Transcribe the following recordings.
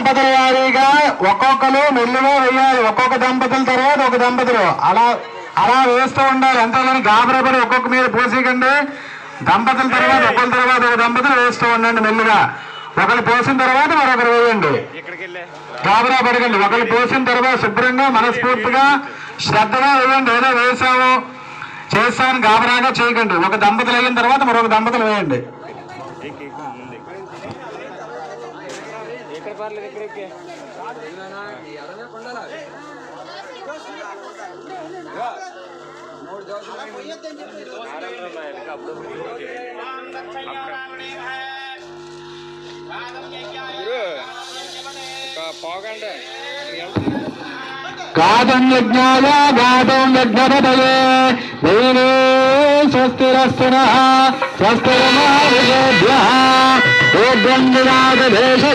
దంపతుల వారీగా ఒక్కొక్కరు మెల్లుగా వేయాలి. ఒక్కొక్క దంపతుల తర్వాత ఒక దంపతులు అలా అలా వేస్తూ ఉండాలి. అంతేగాని గాబరాపడి ఒక్కొక్క మీద పోసేకండి. దంపతుల తర్వాత ఒకరి తర్వాత ఒక దంపతులు వేస్తూ ఉండండి మెల్లుగా. ఒకరు పోసిన తర్వాత మరొకరు వేయండి. గాబరా పడకండి. ఒకరు పోసిన తర్వాత శుభ్రంగా మనస్ఫూర్తిగా శ్రద్ధగా వేయండి. ఏదో వేసాము చేస్తామని గాబరాగా చేయకండి. ఒక దంపతులు అయిన తర్వాత మరొక దంపతులు వేయండి. గాతం యజ్ఞాయ గాతం యజ్ఞపతయే దేవే స్వస్తిరస్తునః స్వస్తిరమాభ్యః ఓం విరాజదేశే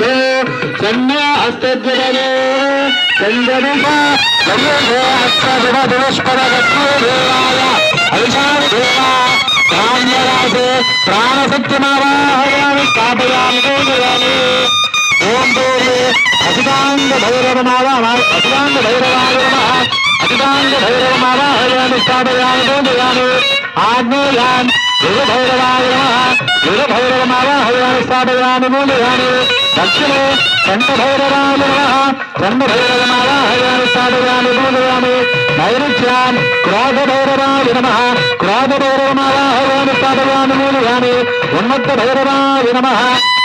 సన్యా హస్తద్వరే చంద్రదిశా సర్వే హస్తదివదుష్పరగత్యేవాయ ఐశాదేవా ప్రాణరాసే ప్రాణసత్యమావాహయామి స్థాపయామి దేవాని ఓం దేవే అసితాంగ భైరవమావాహయామి అసితాంగ భైరవాయ అసితాంగ భైరవమావాహయామి స్థాపయామి దేవాని ఆగ్నేయాన్ యుగభైరవాయ యుగభైరవమావాహయామి స్థాపయామి దేవాని దక్షిణే చండభైరవాయ చండభైరవమావాహయామి స్థాపయామి దేవాని నైరుత్యాన్ క్రోధభైరవాయ నమః క్రోధభైరవమావాహయామి స్థాపయామి దేవాని ఉన్నత భైరవాయ నమః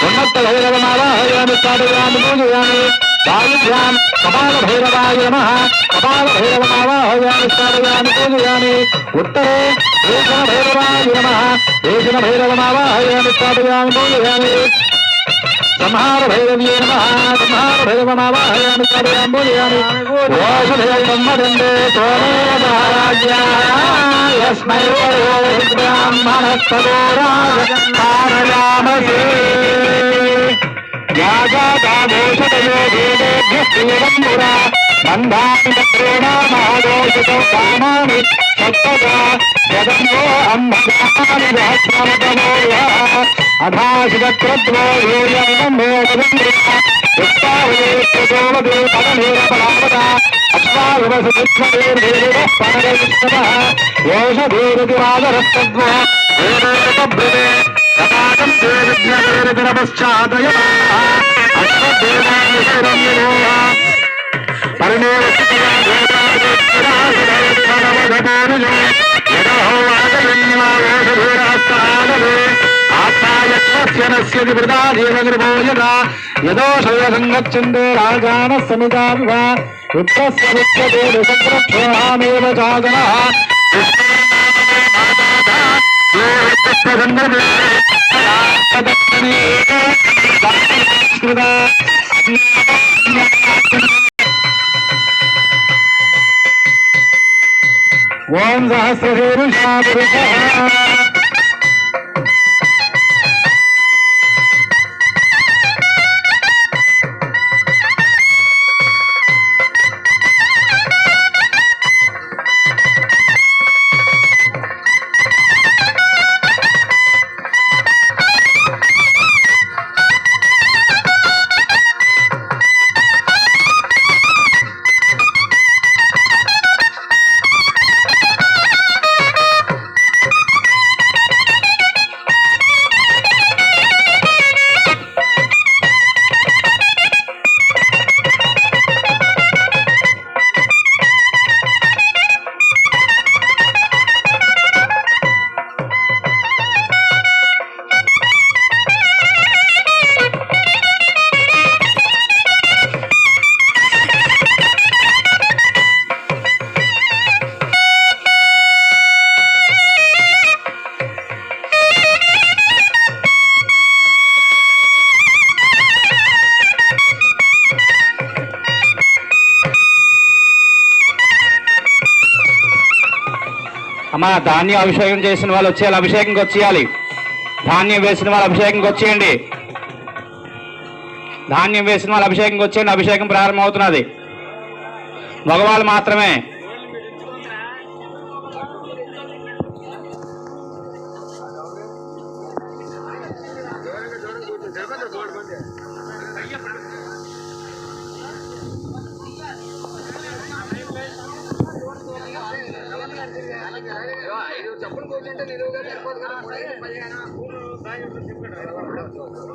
ఉన్నత భైరవమావాహయామి స్థాపయామి దేవాని వాయుభ్యాం కపాల భైరవాయ నమః కపాల భైరవమావాహయామి స్థాపయామి దేవాని ఉత్తరే ఏషణ భైరవాయ నమః ఏషణ భైరవమావాహయామి స్థాపయామి దేవాని సంహార భైరవ్యే నమః సంహార భైరవమావాహయామి స్థాపయామి దేవాని ఓషధేయం వదందే సోమేధారాజ్యాస్మై బ్రాహ్మణస్తదోరాజకారయామసే యాజాదామోషధయో వేదేభ్యః పురా బంధాని ప్రేణామాదోషితం కామాని సత్తగా యదన్యో అమ్మదాని రహస్యమతమోయ అధాశితక్రద్వో యూయం మేధవేంద్రియా ఉత్తావయేత్యజోవదే పదమేరపరావద అశ్వావసుదిత్వదేర్వేదः పరదవిష్ణవः యోషధేరతివాదరస్తద్వో వేదేకబ్రదే సదాకం దేవిజ్ఞదేరతిరపశ్చాదయः అశ్వదేవానిశైరమ్యనోః పరిణేవసితయా దేవాదేవరాజనవదకానుజో యదోవాదయన్నివావేషధీరాస్తానవే ఆత్మాయత్వస్య వివృతాదేవగృభో యదా యదోషయసంగచ్చందే రాజానः సమితావివ ఉత్తస్య విద్యతే సంరక్షోహామేవ చాగనః ఓం సహస్రశీర్షా పురుషః అమ్మా ధాన్యం అభిషేకం చేసిన వాళ్ళు వచ్చేయాలి, అభిషేకంకి వచ్చేయాలి. ధాన్యం వేసిన వాళ్ళు అభిషేకంకి వచ్చేయండి. ధాన్యం వేసిన వాళ్ళు అభిషేకంకి వచ్చేయండి. అభిషేకం ప్రారంభమవుతున్నది. మగవాళ్ళు మాత్రమే.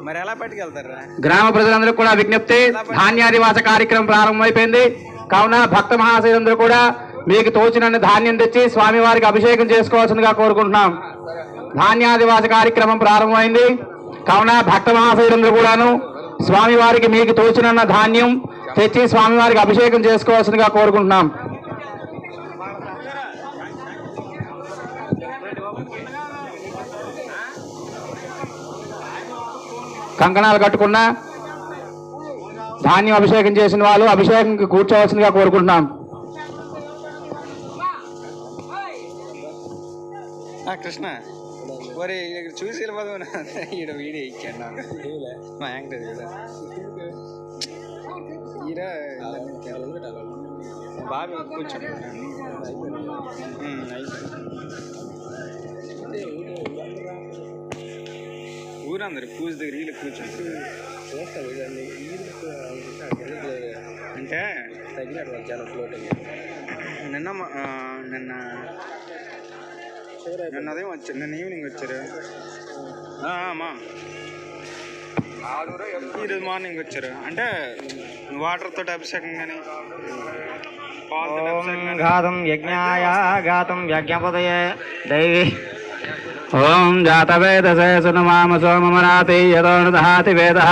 మరి ఎలా పట్టుకెళ్తారా? గ్రామ ప్రజలందరూ కూడా విజ్ఞప్తి, ధాన్యాదివాస కార్యక్రమం ప్రారంభమైపోయింది కావున భక్త మహాశయులందరూ కూడా మీకు తోచినన్ని ధాన్యం తెచ్చి స్వామివారికి అభిషేకం చేసుకోవాల్సిందిగా కోరుకుంటున్నాం. ధాన్యాదివాస కార్యక్రమం ప్రారంభమైంది కావున భక్త మహాశయులందరూ కూడాను స్వామివారికి మీకు తోచినన్న ధాన్యం తెచ్చి స్వామివారికి అభిషేకం చేసుకోవాల్సిందిగా కోరుకుంటున్నాం. కంకణాలు కట్టుకున్న ధాన్యం అభిషేకం చేసిన వాళ్ళు అభిషేకంకి కూర్చోవలసిందిగా కోరుకుంటున్నాం. కృష్ణ మరి చూసి వెళ్ళిపోదాం. ఈడ వీడియో ఇచ్చాడు నాకు మా యాంకర్ కదా ఈడ బాగా కూర్చోండి. ఊరందరు పూజ దగ్గర వీళ్ళు కూర్చోండి. అంటే తగినట్టు చాలా ఫ్లోట్ నిన్న అదేం వచ్చారు, నిన్న ఈవినింగ్ వచ్చారు. ఈరోజు మార్నింగ్ వచ్చారు. అంటే వాటర్ తోటి అభిషేకం కానీ ఘాతం యజ్ఞాయ ఘాతం యజ్ఞపదయే దైవీ ఓం జాతవేదసే సునమామ సోమమనాతి యదోనుదహాతి వేదః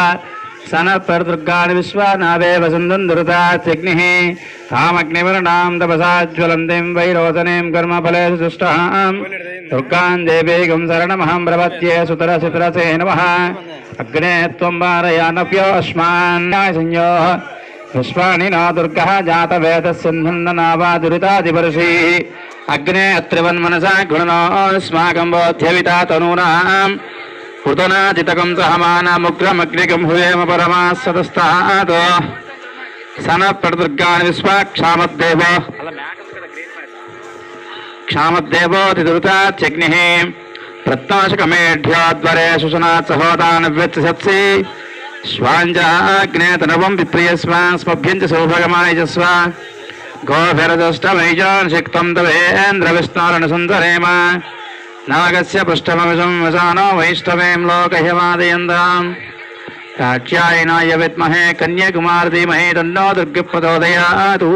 సనఃపర్దుర్గాణి విశ్వానావేవ సింధుం దురితాత్యగ్నిః తామగ్నివర్ణాం తపసాజ్వలంతిం వైరోచనీం కర్మఫలేషు సుష్టాం దుర్గాం దేవీగం శరణమహం ప్రపద్యే సుతరసితరసే నమః. అగ్నే త్వం వారయానప్యోస్మాన్ సంయో విశ్వాని నా దుర్గః జాతవేదస్సింధున్ననావా దురితాదిపరుషి అగ్నే అత్రివన్మనసా గుణనోస్మాకం బోధ్యవితా తనూనాం హృతనాజితకం సహమానముగ్రమగ్నికం హుయేమ పరమాసతస్తాతో సనఃపర్దుర్గాణి విశ్వాక్షామద్దేవో క్షామద్దేవోతిదురితాత్యగ్నిః ప్రత్నాశకమేఢ్యోద్వరే సుషనాత్ సహోదానవ్యత్సత్సి స్వాంజాగ్నేతనవం విప్రియస్వాన్ స్మభ్యంచ సౌభగమాయజస్వ గోభిరదష్టమైజాన్ శక్తం తవేంద్ర విష్ణోరణ సుందరేమ నాగస్య పృష్ఠమవిషం వసానో వైష్ణవేం లోకహ్యమాదయందాం కాత్యాయనాయ విద్మహే కన్యాకుమారి ధీమహి తన్నో దుర్గ ప్రచోదయాతు.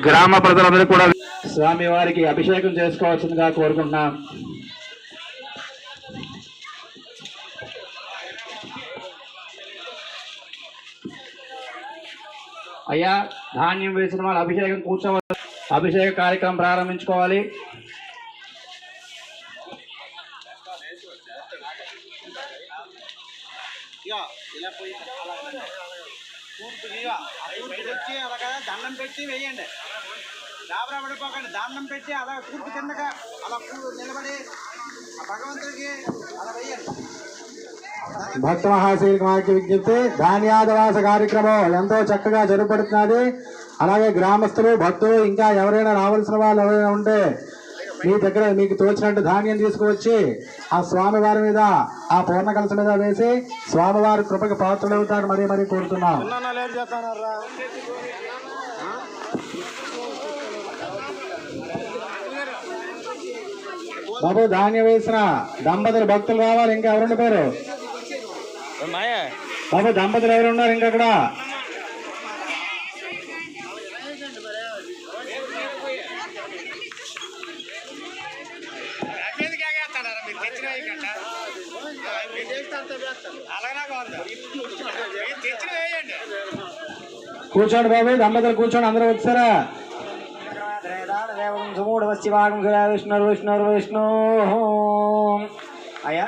గ్రామ ప్రజలందరూ కూడా స్వామివారికి అభిషేకం చేసుకోవాల్సిందిగా కోరుకుంటున్నాం. అయ్యా ధాన్యం వేసిన వాళ్ళు అభిషేకం కూర్చోవాలి. అభిషేక కార్యక్రమం ప్రారంభించుకోవాలి. దండం పెట్టి వేయండి. దాబరా పడిపోకండి. దండం పెట్టి అలా కూర్పు కిందగా అలా నిలబడి భగవంతుడికి అలా వేయండి. భక్త మహాశయులకు వారికి విజ్ఞప్తి, ధాన్యాదివాస కార్యక్రమం ఎంతో చక్కగా జరుగుపడుతున్నది. అలాగే గ్రామస్తులు భక్తులు ఇంకా ఎవరైనా రావాల్సిన వాళ్ళు ఎవరైనా ఉంటే మీ దగ్గర మీకు తోచినట్టు ధాన్యం తీసుకువచ్చి ఆ స్వామివారి మీద ఆ పూర్ణ కలశ మీద వేసి స్వామివారి కృపకి పాత్రలవుతారు మరీ మరీ కోరుతున్నాం. బాబు ధాన్యం వేసిన దంపతులు భక్తులు రావాలి. ఇంకా ఎవరుండి పేరు బాబు దంపతులు ఎవరున్నారు ఇంకా అక్కడ? కూర్చోండి బాబు, దంపతులు కూర్చోండి, అందరూ వచ్చారా? విష్ణు విష్ణు విష్ణు అయ్యా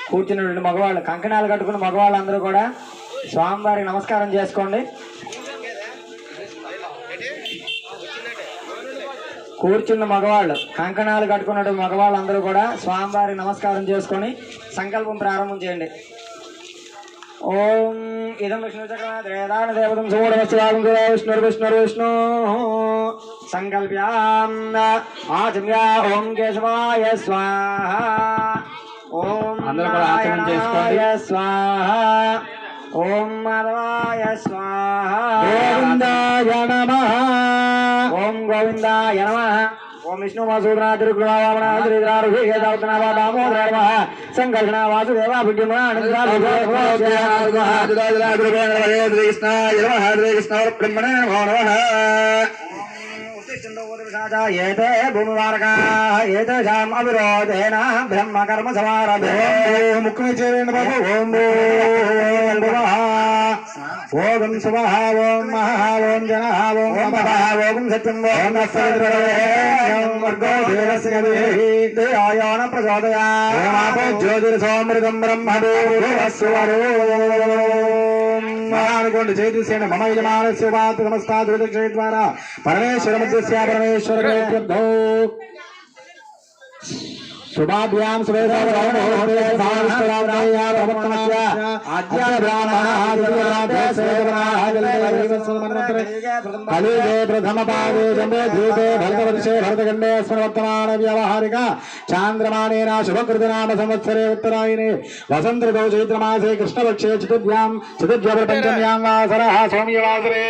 కూర్చున్నటువంటి మగవాళ్ళు కంకణాలు కట్టుకున్న మగవాళ్ళు అందరూ కూడా స్వామివారికి నమస్కారం చేసుకోండి. కూర్చున్న మగవాళ్ళు కంకణాలు కట్టుకున్నటువంటి మగవాళ్ళు అందరూ కూడా స్వామివారికి నమస్కారం చేసుకొని సంకల్పం ప్రారంభం చేయండి. ఓం ఇదం విష్ణు చక్రదాన దేవతం సుమూఢమస్తివాగం విష్ణు విష్ణు విష్ణు సంకల్ప్యాం ఆచమ్య. ఓం కేశవాయ స్వాహ, ఓం నారాయణాయ స్వాహ, ఓం మాధవాయ స్వాహ, గోవిందాయ నమః, ఓం గోవిందాయ నమః, ఓం విష్ణు వాసుదేవ తిరుకులావణ శ్రీరారుహేదావతనావ దామోదర నమః సంకర్షణ వాసుదేవ విద్యుమన ఏతే భూమివారకాః ఏతేషాం అవిరోధేన బ్రహ్మ కర్మ సమారభే ముఖ్యమే చేయండి బాబు. ఓం ఓం శుభః ఓం మహః ఓం జనః ఓం నమః ఓం సత్యం ఓం దేవాయోన ప్రచోదయాత్ జ్యోతిరసోమృతం బ్రహ్మణోనుకోండి చేసేయండి. మమ యజమానస్య వాత్ సమస్తాద్విక్షయ ద్వారా పరమేశ్వర మధ్యస్య పరమేశ్వర శుభాభ్యాం కలిగే ప్రథమ పాదే జంబే ద్వీపే భరతవర్షే భరతఖండే స్మరవర్తమాన వ్యవహారిక చాంద్రమాణేన శుభకృతనామ సంవత్సరే ఉత్తరాయణే వసంత ఋతౌ చైత్రమాసే కృష్ణపక్షే చతుర్భ్యాం చతుర్భ్య పంచమ్యాం వాసరః సౌమ్యవాసరే